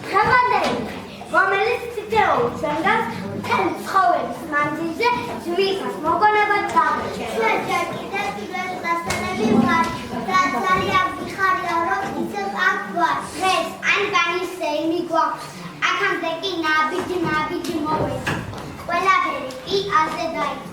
დღევანდელი რომელიც თითოეულ ჩვენგანს მთელ ცხოველის მანძილზე ძვირფას მოგონებად გამოჩნდა. ჩვენ კიდევ პირველი დასწრები ვარ და ძალიან ვიხარია რომ ისევ აქ ვარ. დღეს ანბანის სეიმი გვაქვს. აქამდე კი ნაბიჯი მოვედი. ყველაფერი კი ასე დაიწყო.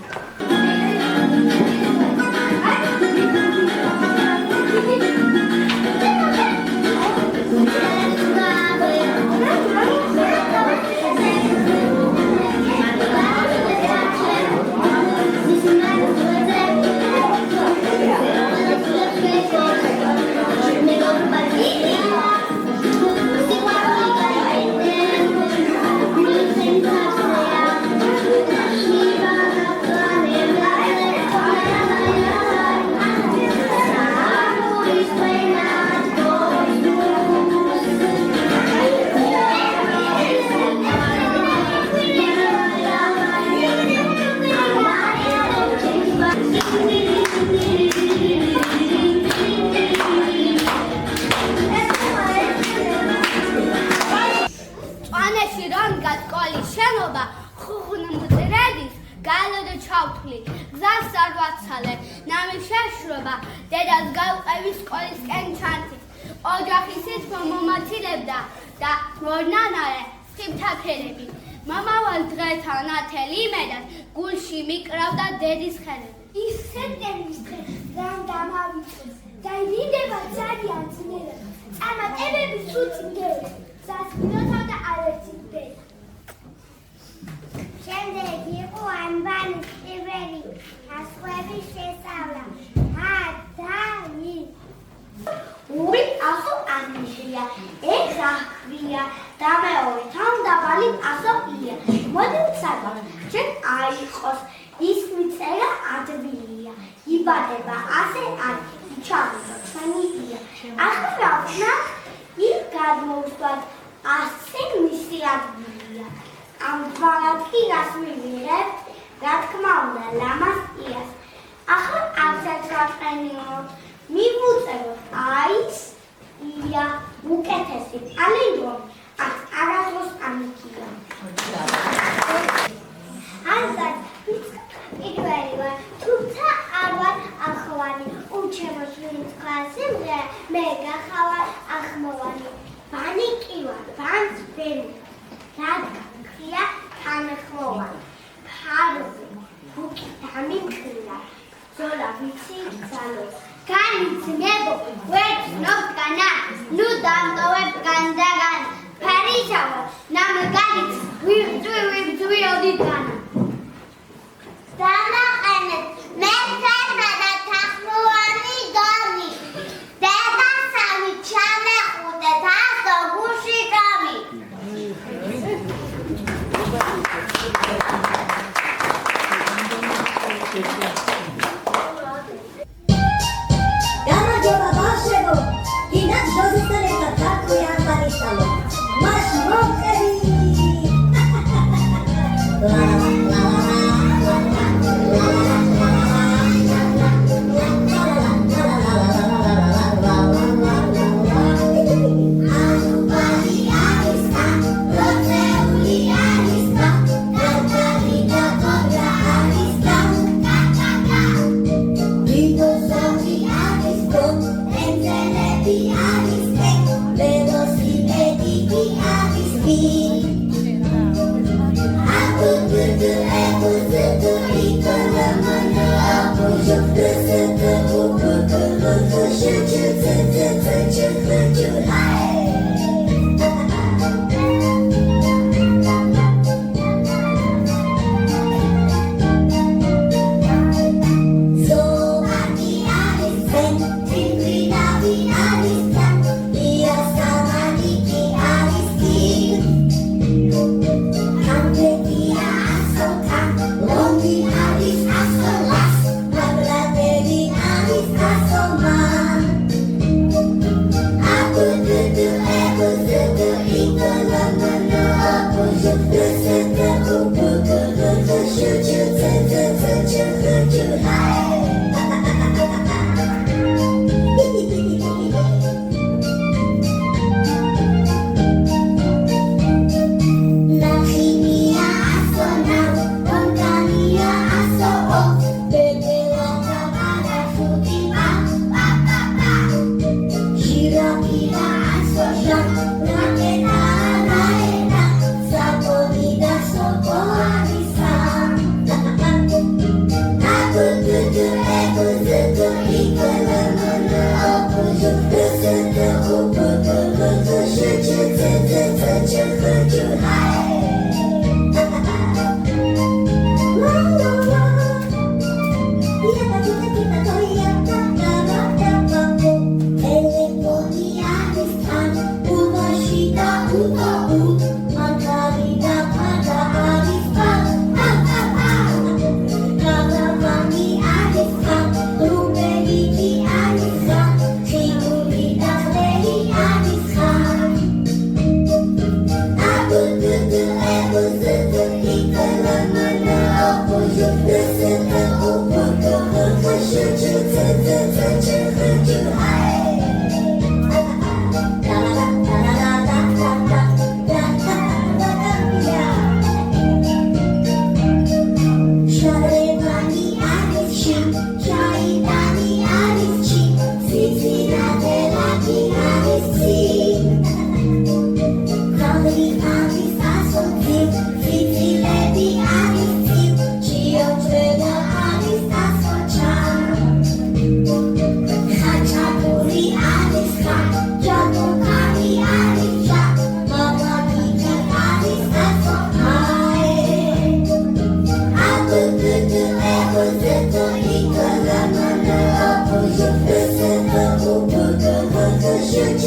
დედას გავყევი სკოლისკენ ჩანთის. ოჯახის სიტყვა მომაცილებდა და მორნანარე სხიფთაფერები. მამავალ დღეთა ნათელი იმედად გულში მიკრავდა დედის ხელები. ის სექტემბრის დღე რამ დამავიწყეს და იდევა ძალიან ძნელად. წარმატებები სულს მგელი, სასპილოთავდა ალექსი. შემდეგ იყო ანბანის პირველი ასხვების შესწავლა. Ui, aso anisia, exahria, dameori, tam dabali aso ia. Modin saga, chen aikos, ismitsera advilia. Ibadeba ase ad, ichavisa, chania. Akhravna, il gadmovstvat, ase misi advilia. Amdvanatki gasmivireb, gatkmaunda, lamas ias. ახლა ამცაც ვაყენიოთ. მივუწეროთ აიც ია უკეთესი ალენდრო აქ არასდროს ამიქია. ანზად პირველი ვარ, თუმცა არ ვარ ახოვანი. უჩემოს ვინც კლასზე მე გახავარ ახმოვანი. ბანი კი ვარ, ბანს ვერ რადგან ხია თანხმოვანი. ფარზე ბუკი დამიმკრია. Zola vitsi zalo. Ganits nebo wet nokana. Nu dam to wet gandagan. Parisava. Nam ganits we oditana. Dana anet. Metan da takhmuani gani. Deda sami chame khude da to gushi gami.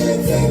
Thank you.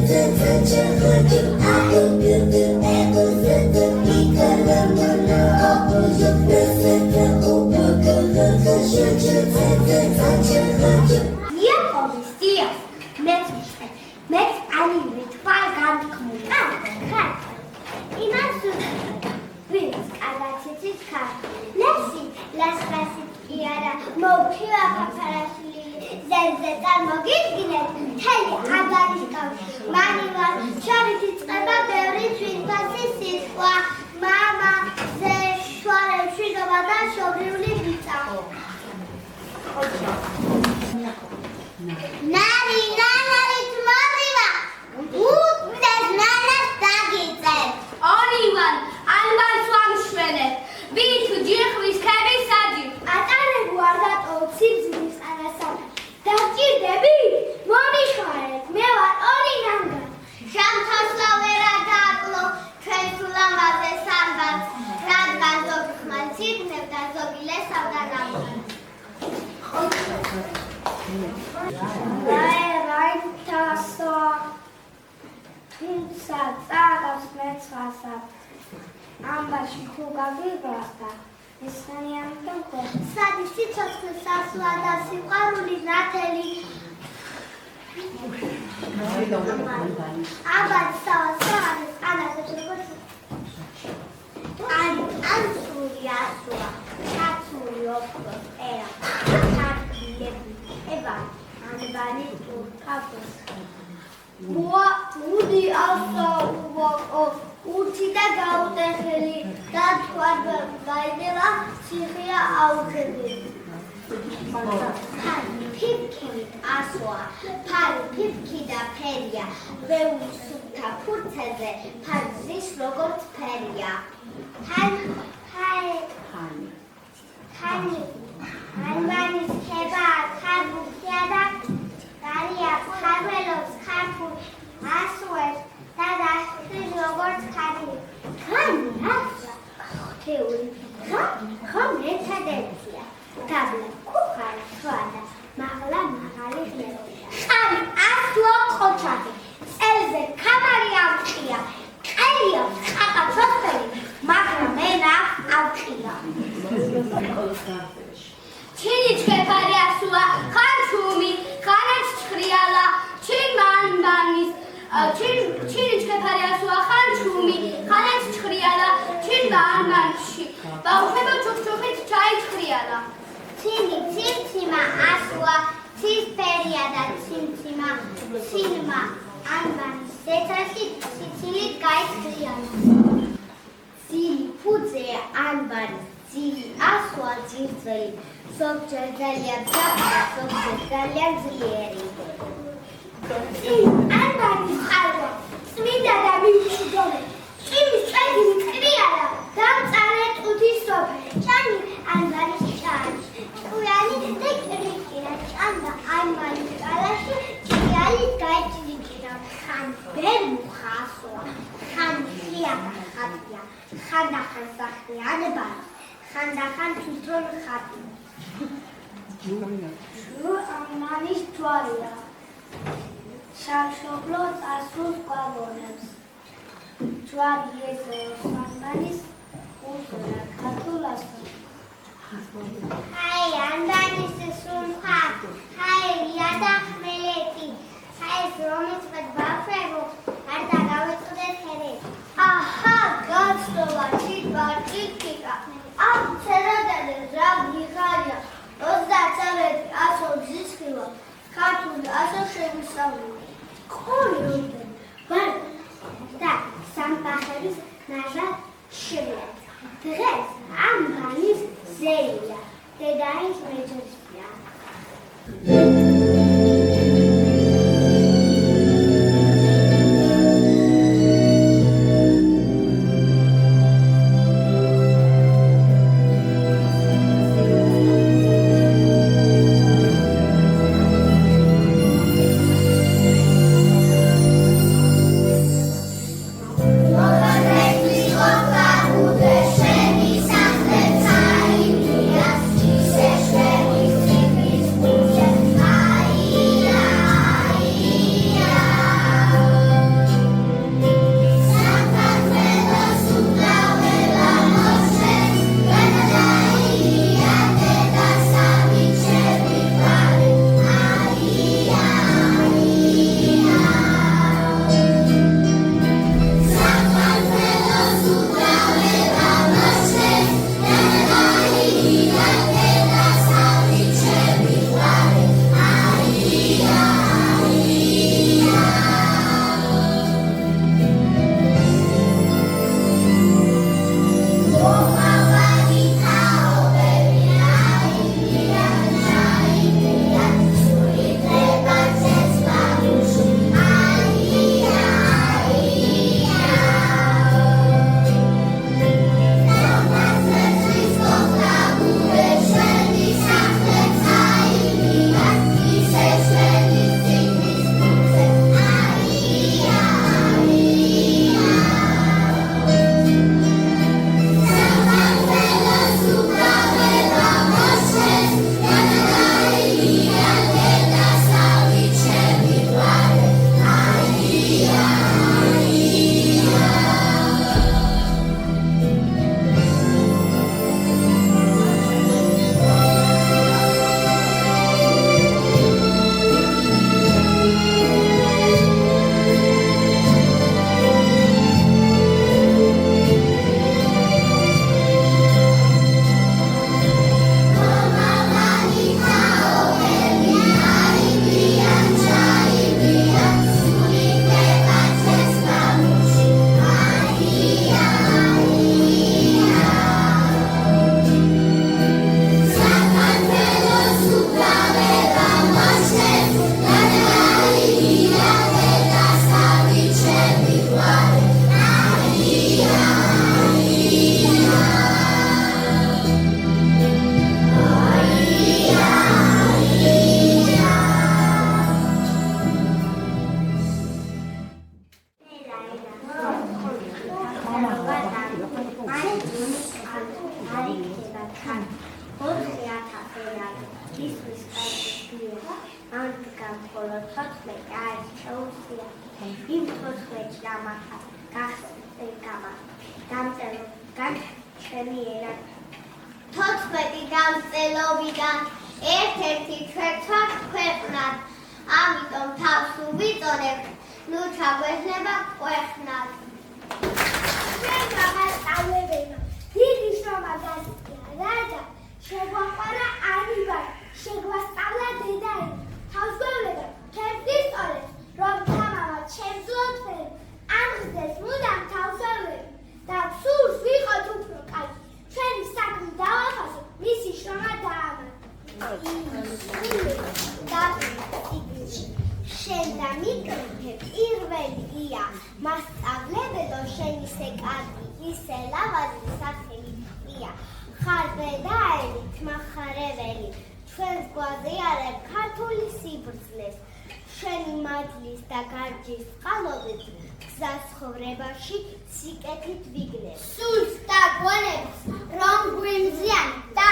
14 არის შეუძლია იმ 14 გამახა გამწელო ჩემი ერა 14 გამწელობიდან ერთ-ერთი ჩვენც ქვეყნად ამიტომ თავს ვიწოდებ ნუ ჩაგვეცნება ქვეყნად ჩვენ გამასწავლებელო დიდი შრომა გასწია რადა შეგვაყვარა ანიბარი შეგვასწავლა დედაინი თავს გვევლება ჩემს ისტორიას რომ თამამა ჩემს ლოთფერი ამხსდეს მუდამ თავს ვევლები და სურს ვიყოთ უფრო კაი ჩვენი საქმე დავაფასოთ მისი შრომა შენ და მიკროფე პირველია მასწავლებელო შენისე კარგი ისე ლავაზი სახელი ყია ხარ დედაელი თმახარებელი ჩვენს გვაზიარებ ქართული სიბრძნეს შენი მადლის და გარჯის წყალობით გზას ხოვრებაში სიკეთით ვიგნებს სულს და გონებს რომ გვიმზიან და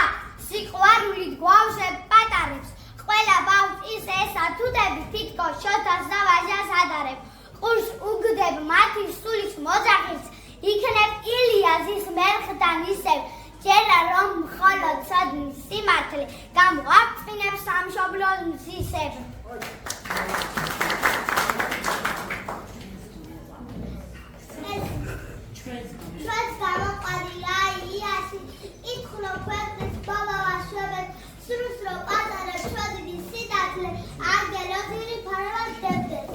სიყვარულით გვავსებ პატარებს ყველა ბავშვს ის ესათუდები თითქოს შოთას და ვაჟას ადარებ ყურს უგდებ მათი სულის მოძახილს იქნებ ილიაზის მერხთან ისევ ჯერა რომ მხოლოდ სოდნის სიმართლე გამოაწყინებს სამშობლოს მზისებ ჩვენს გამოყვანილა ილიასი ითხოვ ქვეყნის ბაბავაშვებს სრულს რომ პატარებ ჩვენი სინათლე ანგელოზირი ფარავს დებდეს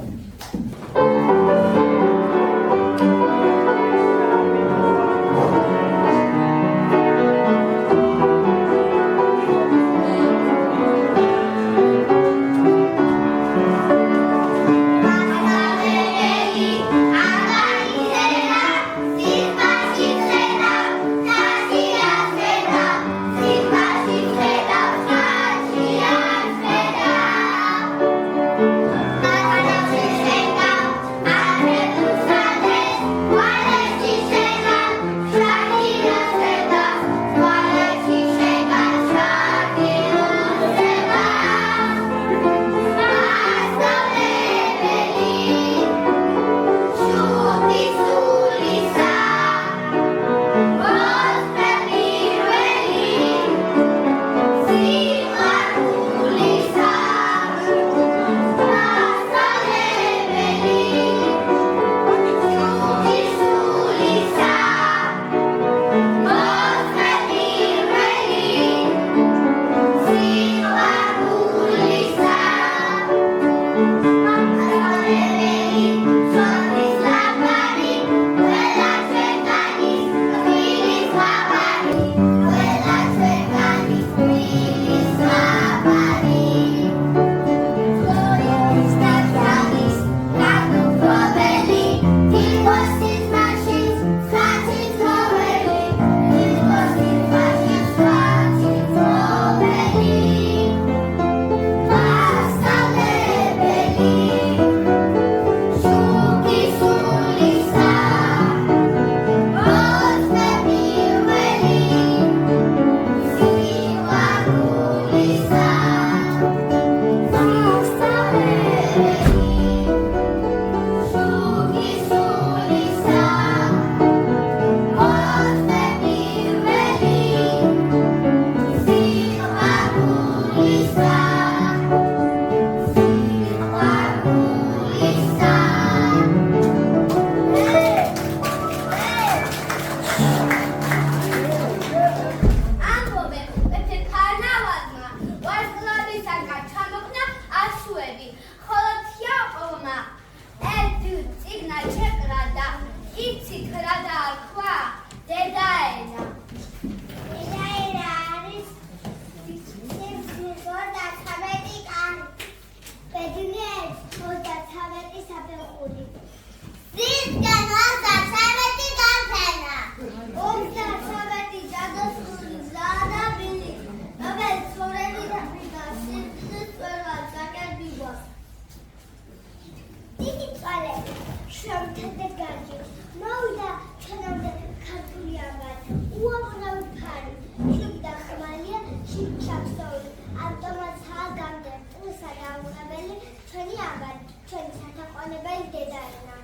საცობელი ჩვენი აბად, ჩვენი სათაყვანებელი დედარენა.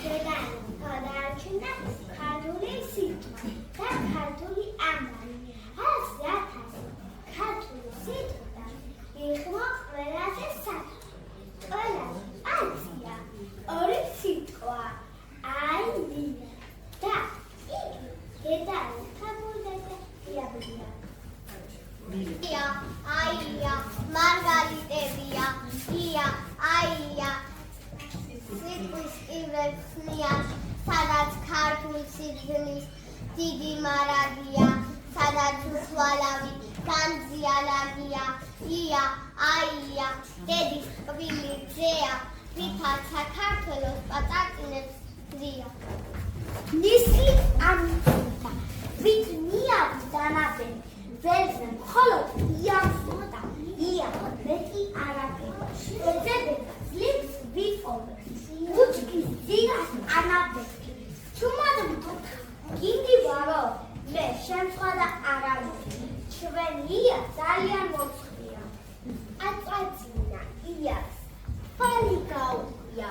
დედარენა ქართული სიტყვა და ქართული ამბავი. 100,000 ქართული სიტყვა იხმო ყველაზე საქმე. ყველაზე აცია ორი სიტყვა აია და იგი დედარენა იაბლია. ია, აია, მარგალიტებია, ია, აია. სიტყვის ირეცნია, სადაც ქართულ სიძნის დიდი მარაგია, სადაც უსვალავი განძიალაგია, ია, აია, დედის ყვილი ძეა, რითაც საქართველოს პატარწინებს ძია. ნისი ამიტა, ვით მიავი დანაბენ, ველზე მხოლოდ იამსოდა, იახოდ მეტი არაფერი. ეძებება ძლივს ვიყოვე, უჩქის ძირას ანაბეთი. თუმად მტოთა, გინდი ვარო, მე შემცხვა არავითი. ჩვენია ძალიან მოწყია. აწაწინა იას, ფალი გაუყია,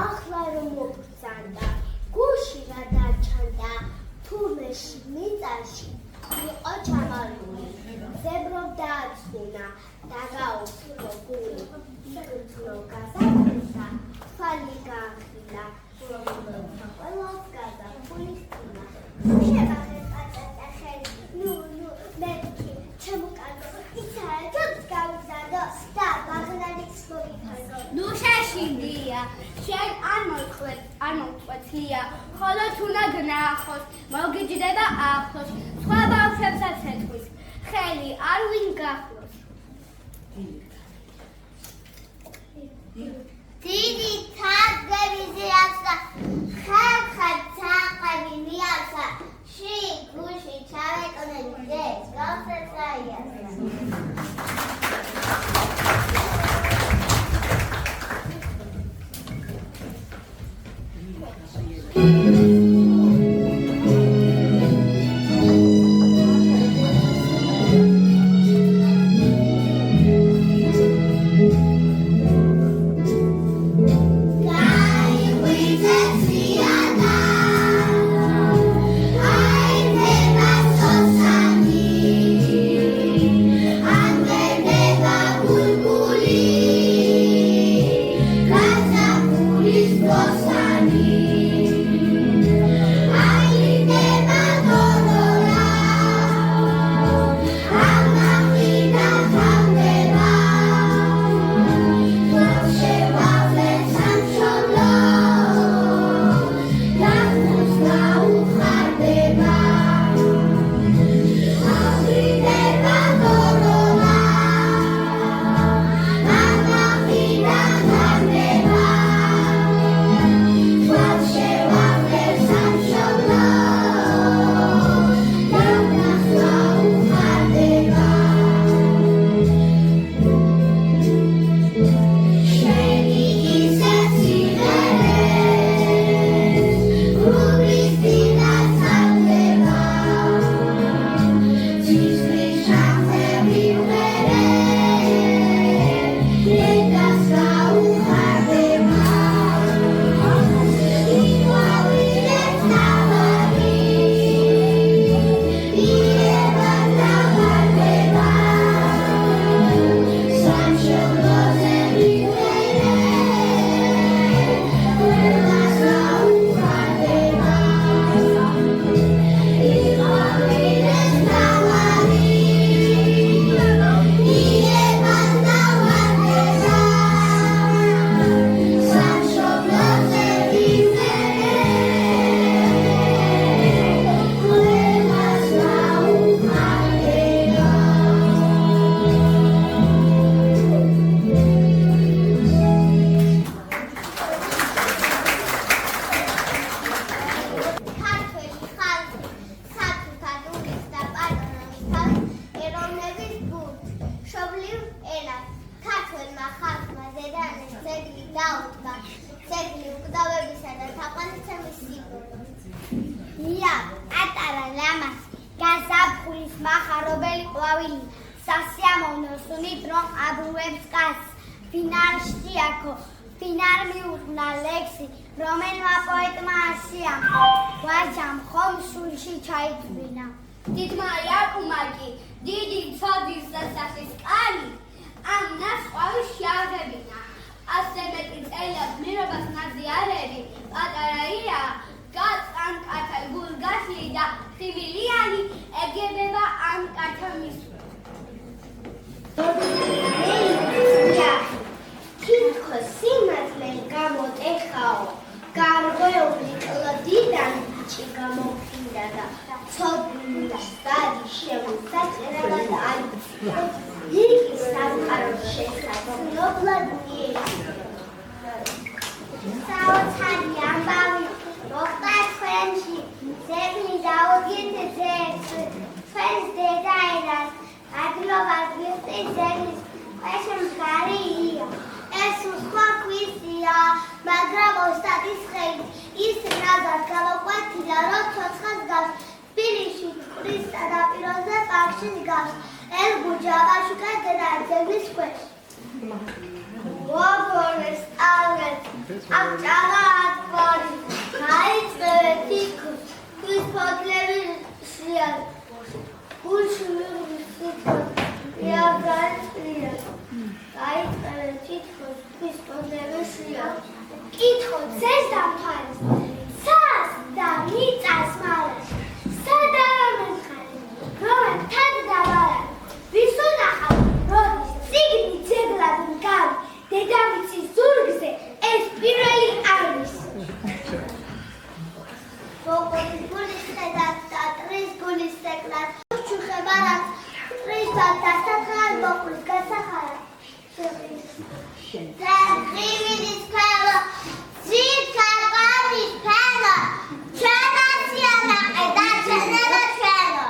ახლა რომ მოგწანდა, გუში რა დაჩანდა, თურმეში მიწაში იყო ჩამალული. ზებრომ დააცუნა, დაგაუფრო გული, იგრძნო გაზაფხულსა, თვალი გაახილა, ყველას გაზაფხულის წინა. შევახე პატატა ხელი, ნუ, მეთქი, ჩემო კარგო, ისაერთოდ გავიზარდო და ბაღნანის მოგიქარგო. ნუ შეშინდია, შენ არ მოწყვეთ ლია, ხოლო თუნა გნახოს, მოგიჯდება ახლოს, სხვა ბავშვებსაც ეთქვის, ხელი არ ვინ გახლოს. დიდი თაგვები ზიასა, ხალხად საყვები მიასა, ში გუში ჩავეკონები ძეს, გავსეც აიასა. სასიამოვნო სუნით რომ აბრუებს კაცს ფინალში აქო ფინალ მიუღნა ლექსი რომელმა პოეტმა ასიამო ვაჟამ ხომ სულში ჩაიწვინა დიდმა იაკუმა კი დიდი ცოდის დასახის კანი ამ ნასყვალს შეაღებინა ასე მეტი წელად მირობას ნაზიარები პატარაია გაწან კათა გულგასლი და ხივილიანი ეგებება ამ კათა მისვლა კითხოს სიმართლენ გამოტეხაო გარღვეული კლოდიდან ბიჭი გამოფინდა და ცოდნიდა სტადი შემოსაწერება და აიწია იგი სამყარო შესაძლებლად საოცარი ამბავი მოხდა ჩვენში ძეგლი დაუდგინთ ძეგლს ჩვენს დედაენას ადგილობას ვიხდით ძეგლის ქვეშ მდგარია ეს სხვა ქვისია მაგრამ ოსტატის ხელით ის რადგან გამოყვეთილა რომ ცოცხლად გავს თბილისში წყლის სანაპიროზე პარკში გავს ელგუჯა აბაშუკა დედაენის ძეგლის ქვეშ ვაგონეს აღეთ აკჭალა ათვარი გაიწევეთ იქოს ქვის ფოთლები სრიალ გულში მივსიტყვეთ იაგარწია გაიწევეთ იქოს ქვის ფოთლები სრიალ კითხო ძეს დამთავრეს ცას და მიწას მალეს სადაა მეხარი რომ თან დავარა ვის უნახავ როდის ციგნი ძეგლად მგავი დედამიწის ზურგზე ეს პირველი არის ბოყოთი გულის ხედავ და ტრის გულის სეკლად ჩუხება რაც ტრის და დასახარ ბოყლის გასახარა და ღიმილის ფელა ძირ კარბანის ფელა ჩანაცია და ჩანება ფელა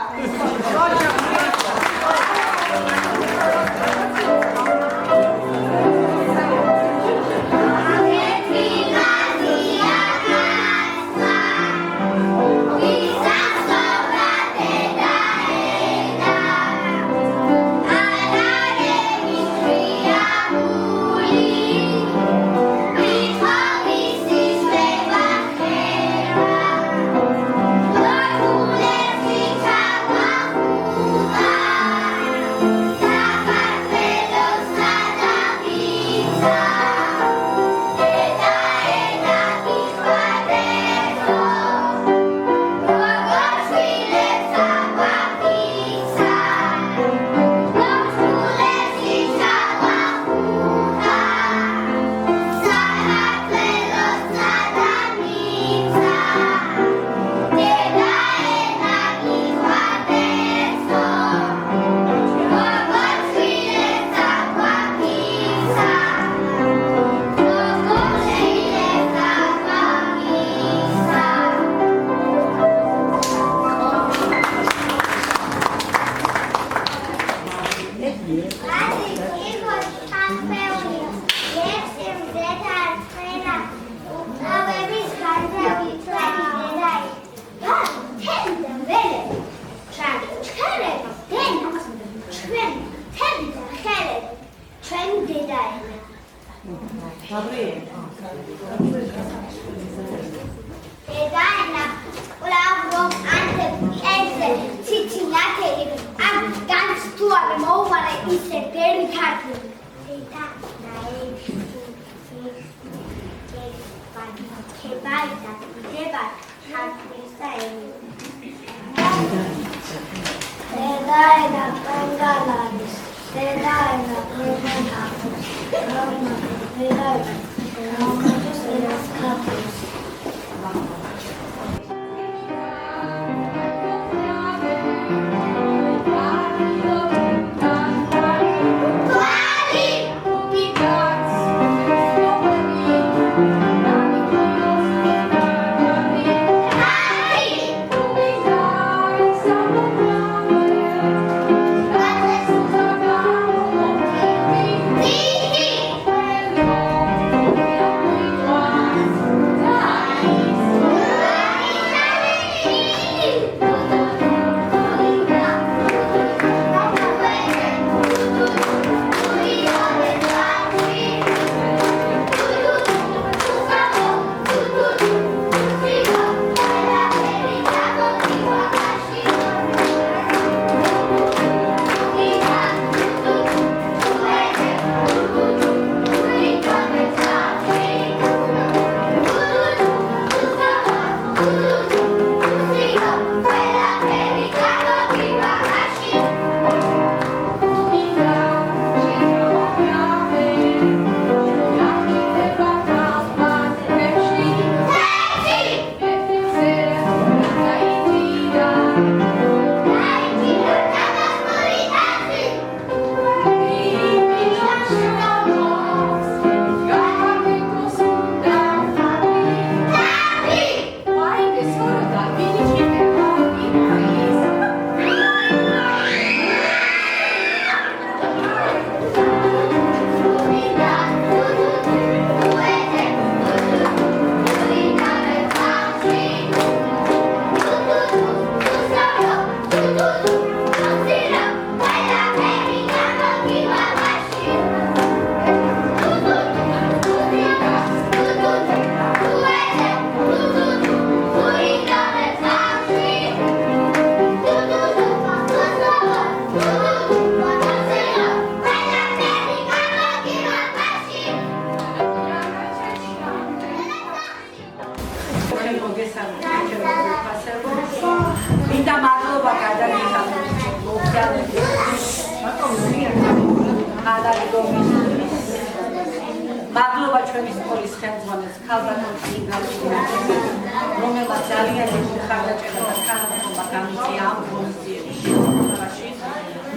მადლობა ჩვენი სკოლის ხელმძღვანელს ქალბატონ ინგალიშვილს, რომელმაც ძალიან დიდი ხარდაჭერა და თანხმობა გამიწია ამ ღონისძიების შემოქმედებაში.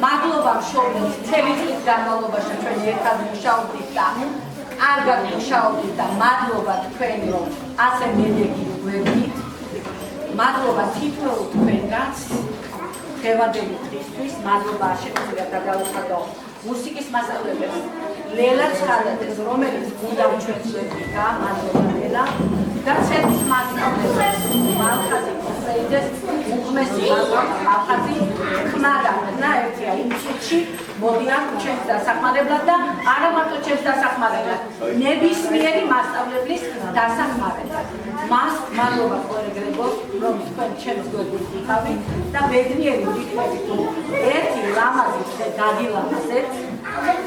მადლობა მშობლებს, მთელი წლის განმავლობაში ჩვენ ერთად მუშაობდით და კარგად მუშაობდით და მადლობა თქვენ, რომ ასე მედეგი გვერდით. მადლობა თითოეულ თქვენგანს დღევანდელი დღისთვის, მადლობა შეგვიძლია გადავუხადო მუსიკის მასწავლებლებს ლელა ცხადაძეს, რომელიც გუნდამ ჩვენს ვერდიკა, მადლობა ლელა და ცეცხლის მასწავლებლებს მალხაზი კუსეიძეს, უღმესი მალხაზი ხმა და ხნა ერთია იმ წუთში მოდიან ჩვენს დასახმარებლად და არა მარტო ჩვენს დასახმარებლად, ნებისმიერი მასწავლებლის დასახმარებლად. მას მადლობა კოლეგებო, რომ თქვენ ჩემს გვერდით იყავით და ბედნიერი ვიქნებით, ერთი ლამაზი დაგილამაზეთ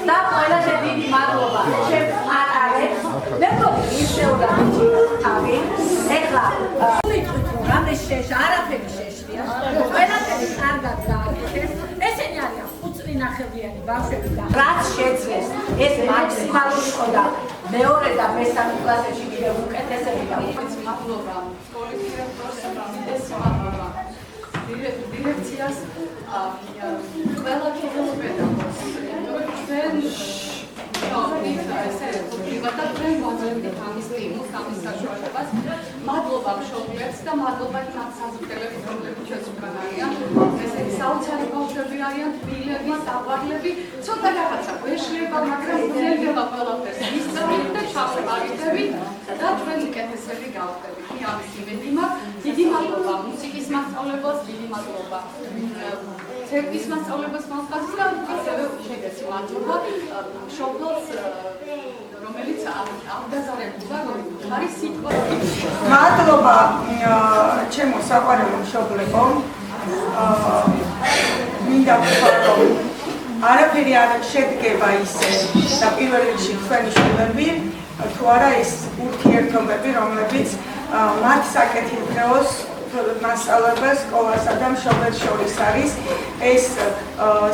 და ყველაზე დიდი მადლობა ჩემს პატარებს, მეგობრებო, ისეულად თავი. ეხლა ვიტყვით, რომ რამე არაფერი შეშლია, ყველაფერი კარგად გააკეთეს. ესენი არიან ხუთწლინახევრიანი ბავშვები და რაც შეძლეს, ეს მაქსიმალური იყო და მეორე და მესამე კლასებში კიდევ უკეთესები და მადლობა სკოლის დირექტორს, მადლობა დირექციას, ყველა ჩვენს პედაგოგს. ჩვენ და ჩვენ მოძებნით ამის ტიმს, ამის საშუალებას. მადლობა მშობლებს და მადლობა იმ საზრდელებს, რომლებიც ჩვენს უკან არიან. ესეთი საოცარი ბავშვები არიან, თბილები, საყვარლები, ცოტა რაღაცა გვეშლება, მაგრამ ძლიერდება ყველაფერს ისწავლით და ჩავყარდებით და ჩვენ უკეთესები გავხდებით. ამის იმედი მაქვს. დიდი მადლობა მუსიკის მასწავლებლებს, დიდი მადლობა ცეკვის მასწავლებლებს მალხაზს და ასევე უშედეგი მადლობა მშობლებს, რომელიც აღდაზარებულა, რომ არის სიტყვა. მადლობა ჩემო საყვარელო მშობლებო. მინდა ვთქვა, რომ არაფერი არ შედგება ისე და პირველ რიგში თქვენი შვილები, თუ არა ეს ურთიერთობები, რომლებიც მათ საკეთილდღეოს მასწავლებლებს, სკოლასა და მშობლებს შორის არის. ეს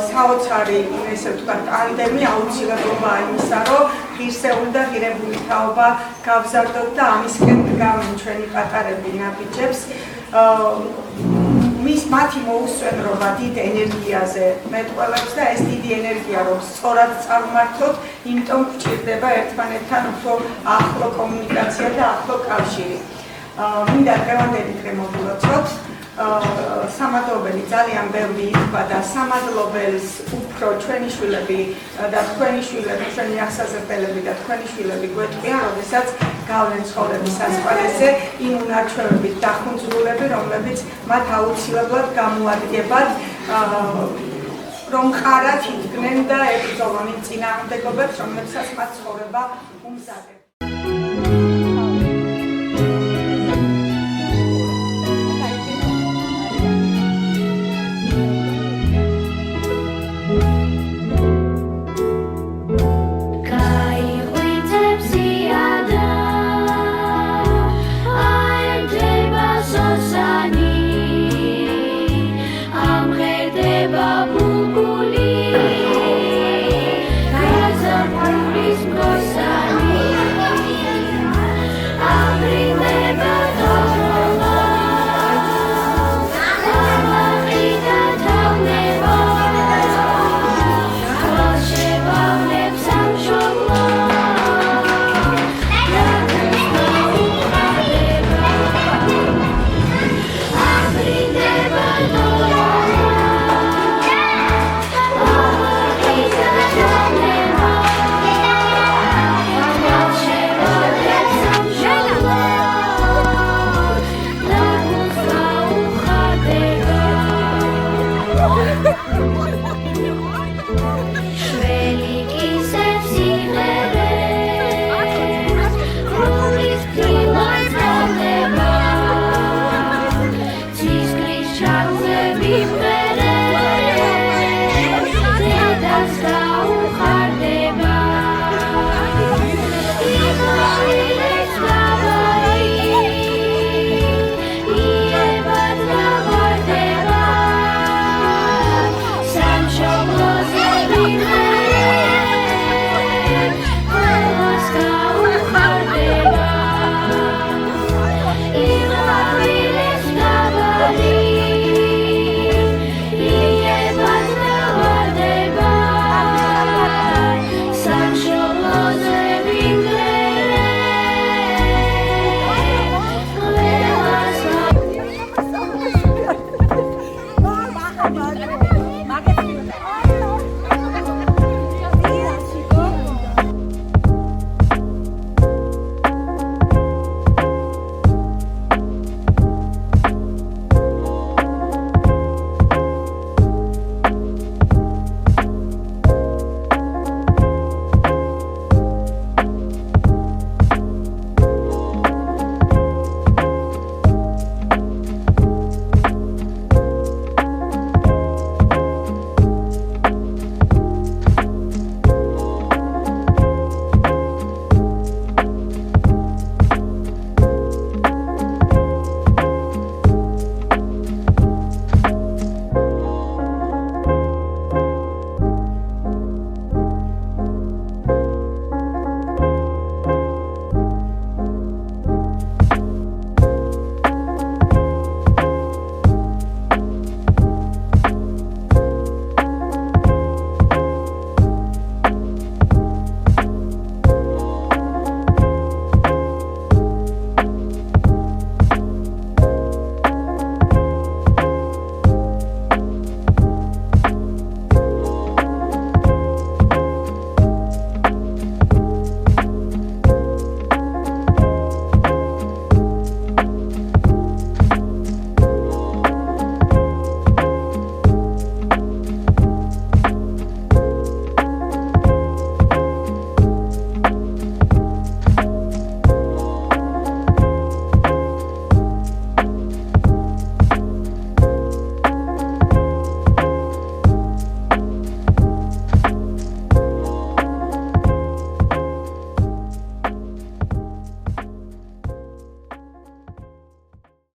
საოცარი, ესე ვთქვათ, ტანდემი აუცილებლობა იმისა, რომ ღირსეული და ღირებული თაობა გავზარდოთ და ამისკენ დგამენ ჩვენი პატარები ნაბიჯებს. მათი მოუსვენრობა დიდ ენერგიაზე მეტყველებს და ეს დიდი ენერგია, რომ სწორად წარმართოთ, იმიტომ გვჭირდება ერთმანეთთან უფრო ახლო კომუნიკაცია და ახლო კავშირი. მინდა დღევანდელი დღე მოგილოცოთ. სამადლობელი ძალიან ბევრი ითქვა და სამადლობელს უფრო ჩვენი შვილები და თქვენი შვილები, ჩვენი ახსაზრდელები და თქვენი შვილები გვეტყვიან, როდესაც გავლენ ცხოვრების ასპარეზზე იმ უნარჩვევებით დახუნძრულები, რომლებიც მათ აუცილებლად გამოადგებათ, რომ ხარად იდგნენ და ებრძოლონ იმ წინააღმდეგობებს, რომლებსაც მათ ცხოვრება უმზადებთ.